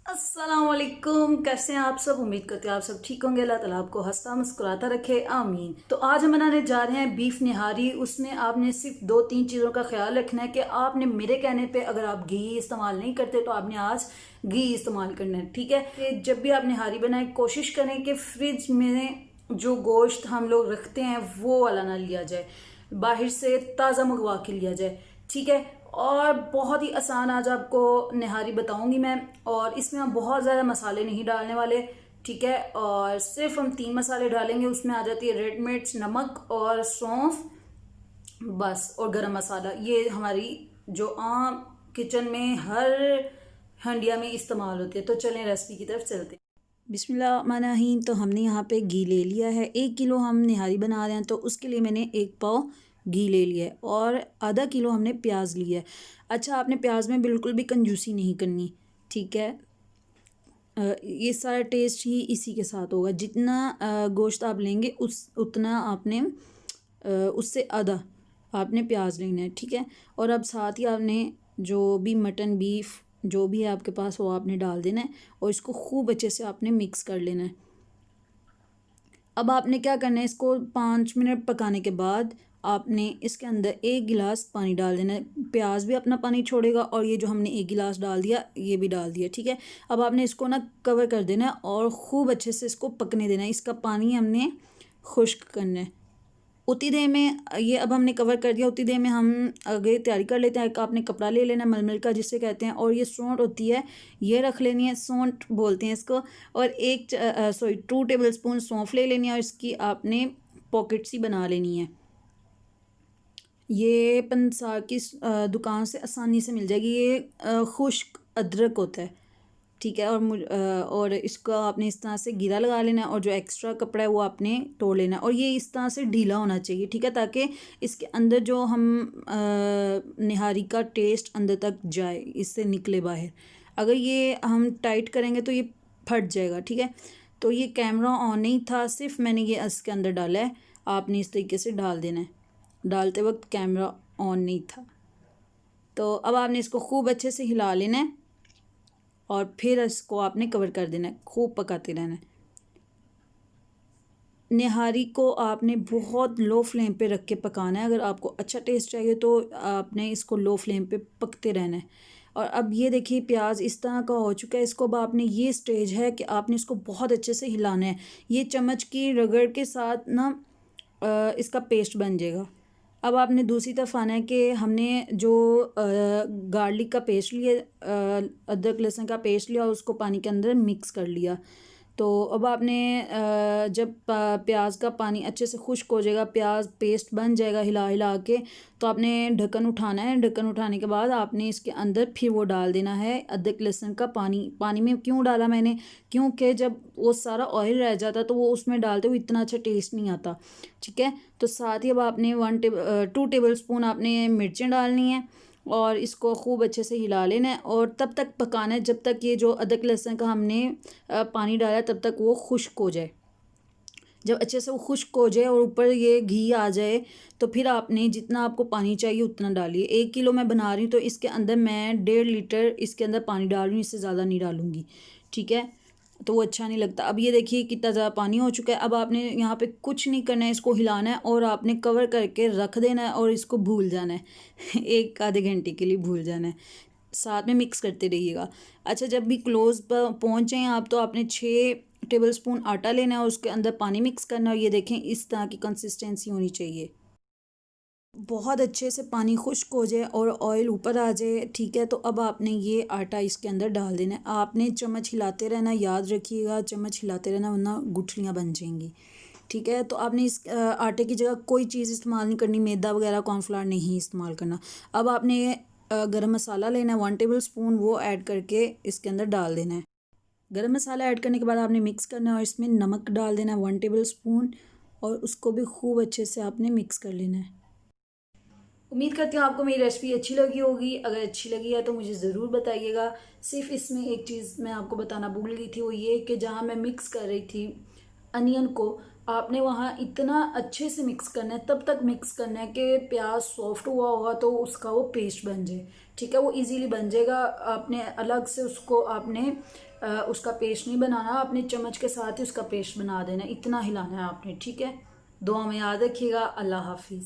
अस्सलामुअलैकुम, कैसे हैं आप सब। उम्मीद करते हैं आप सब ठीक होंगे। अल्लाह ताला आपको हंसता मुस्कुराता रखे, आमीन। तो आज हम बनाने जा रहे हैं बीफ निहारी। उसमें आपने सिर्फ 2-3 चीज़ों का ख्याल रखना है कि आपने मेरे कहने पे अगर आप घी इस्तेमाल नहीं करते तो आपने आज घी इस्तेमाल करना है, ठीक है। कि जब भी आप निहारी बनाए कोशिश करें कि फ्रिज में जो गोश्त हम लोग रखते हैं वो वाला ना लिया जाए, बाहर से ताज़ा मंगवा के लिया जाए, ठीक है। और बहुत ही आसान आज आपको निहारी बताऊंगी मैं। और इसमें हम बहुत ज़्यादा मसाले नहीं डालने वाले, ठीक है। और सिर्फ हम 3 मसाले डालेंगे। उसमें आ जाती है रेड मिर्च, नमक और सौंफ, बस। और गरम मसाला, ये हमारी जो आम किचन में हर हंडिया में इस्तेमाल होती है। तो चलें रेसिपी की तरफ चलते हैं। बिस्मिल्लाहिर्रहमानिर्रहीम। तो हमने यहाँ पे घी ले लिया है। 1 किलो हम निहारी बना रहे हैं तो उसके लिए मैंने 1 पाव घी ले लिया है और आधा किलो हमने प्याज लिया है। अच्छा, आपने प्याज में बिल्कुल भी कंजूसी नहीं करनी, ठीक है। ये सारा टेस्ट ही इसी के साथ होगा। जितना गोश्त आप लेंगे उतना आपने उससे आधा आपने प्याज लेना है, ठीक है। और अब साथ ही आपने जो भी मटन बीफ जो भी है आपके पास वो आपने डाल देना है और इसको खूब अच्छे से आपने मिक्स कर लेना है। अब आपने क्या करना है, इसको 5 मिनट पकाने के बाद आपने इसके अंदर 1 गिलास पानी डाल देना है। प्याज भी अपना पानी छोड़ेगा और ये जो हमने 1 गिलास डाल दिया ये भी डाल दिया, ठीक है। अब आपने इसको ना कवर कर देना है और ख़ूब अच्छे से इसको पकने देना है। इसका पानी हमने खुश्क करना है। उतनी देर में ये अब हमने कवर कर दिया। उतनी देर में हम आगे तैयारी कर लेते हैं। आपने कपड़ा ले लेना मलमल का जिसे कहते हैं, और ये सौंठ होती है ये रख लेनी है, सौंठ बोलते हैं इसको। और 2 टेबल स्पून सौंफ ले लेनी है और इसकी आपने पॉकेट सी बना लेनी है। ये पंसार की दुकान से आसानी से मिल जाएगी। ये खुश्क अदरक होता है, ठीक है। और इसको आपने इस तरह से गिरा लगा लेना है और जो एक्स्ट्रा कपड़ा है वो आपने तोड़ लेना है और ये इस तरह से ढीला होना चाहिए, ठीक है, ताकि इसके अंदर जो हम निहारी का टेस्ट अंदर तक जाए, इससे निकले बाहर। अगर ये हम टाइट करेंगे तो ये फट जाएगा, ठीक है। तो ये कैमरा ऑन नहीं था, सिर्फ मैंने ये इसके अंदर डाला है। आपने इस तरीके से डाल देना है। डालते वक्त कैमरा ऑन नहीं था। तो अब आपने इसको खूब अच्छे से हिला लेना है और फिर इसको आपने कवर कर देना है, खूब पकाते रहना है। निहारी को आपने बहुत लो फ्लेम पे रख के पकाना है। अगर आपको अच्छा टेस्ट चाहिए तो आपने इसको लो फ्लेम पे पकते रहना है। और अब ये देखिए प्याज इस तरह का हो चुका है। इसको अब आपने, ये स्टेज है कि आपने इसको बहुत अच्छे से हिलाना है। ये चम्मच की रगड़ के साथ ना इसका पेस्ट बन जाएगा। अब आपने दूसरी तरफ आना है कि हमने जो गार्लिक का पेस्ट लिया, अदरक लहसुन का पेस्ट लिया और उसको पानी के अंदर मिक्स कर लिया। तो अब आपने जब प्याज का पानी अच्छे से खुश्क हो जाएगा, प्याज पेस्ट बन जाएगा हिला हिला के, तो आपने ढक्कन उठाना है। ढक्कन उठाने के बाद आपने इसके अंदर फिर वो डाल देना है अदरक लहसुन का पानी। पानी में क्यों डाला मैंने, क्योंकि जब वो सारा ऑयल रह जाता तो वो उसमें डालते हुए इतना अच्छा टेस्ट नहीं आता, ठीक है। तो साथ ही अब आपने 2 टेबल स्पून आपने मिर्चें डालनी है और इसको खूब अच्छे से हिला लेना है और तब तक पकाना है जब तक ये जो अदरक लहसुन का हमने पानी डाला तब तक वो खुश्क हो जाए। जब अच्छे से वो खुश्क हो जाए और ऊपर ये घी आ जाए तो फिर आपने जितना आपको पानी चाहिए उतना डालिए। 1 किलो मैं बना रही हूँ तो इसके अंदर मैं 1.5 लीटर इसके अंदर पानी डाल रही हूँ, इससे ज़्यादा नहीं डालूँगी, ठीक है। तो वो अच्छा नहीं लगता। अब ये देखिए कितना ज़्यादा पानी हो चुका है। अब आपने यहाँ पे कुछ नहीं करना है, इसको हिलाना है और आपने कवर करके रख देना है और इसको भूल जाना है 1 आधे घंटे के लिए भूल जाना है। साथ में मिक्स करते रहिएगा। अच्छा, जब भी क्लोज पर पहुँच जाएँ आप तो आपने 6 टेबल स्पून आटा लेना है और उसके अंदर पानी मिक्स करना है। और ये देखें इस तरह की कंसिस्टेंसी होनी चाहिए। बहुत अच्छे से पानी खुश्क हो जाए और ऑयल ऊपर आ जाए, ठीक है। तो अब आपने ये आटा इसके अंदर डाल देना है। आपने चम्मच हिलाते रहना, याद रखिएगा चम्मच हिलाते रहना वरना गुठलियाँ बन जाएंगी, ठीक है। तो आपने इस आटे की जगह कोई चीज़ इस्तेमाल नहीं करनी, मैदा वगैरह कॉर्नफ्लावर नहीं इस्तेमाल करना। अब आपने गरम मसाला लेना है 1 टेबल स्पून, वो ऐड करके इसके अंदर डाल देना है। गरम मसाला ऐड करने के बाद आपने मिक्स करना है और इसमें नमक डाल देना है 1 टेबल स्पून और उसको भी खूब अच्छे से आपने मिक्स कर लेना है। उम्मीद करती हूँ आपको मेरी रेसिपी अच्छी लगी होगी। अगर अच्छी लगी है तो मुझे ज़रूर बताइएगा। सिर्फ इसमें एक चीज़ मैं आपको बताना भूल गई थी, वो ये कि जहाँ मैं मिक्स कर रही थी अनियन को, आपने वहाँ इतना अच्छे से मिक्स करना है, तब तक मिक्स करना है कि प्याज सॉफ्ट हुआ होगा तो उसका वो पेस्ट बन जाए। ठीक है, वो इजीली बन जाएगा। आपने अलग से उसको आपने उसका पेस्ट नहीं बनाना, आपने चम्मच के साथ ही उसका पेस्ट बना देना, इतना हिलाना है आपने। ठीक है, दुआ में याद रखिएगा। अल्लाह हाफिज़।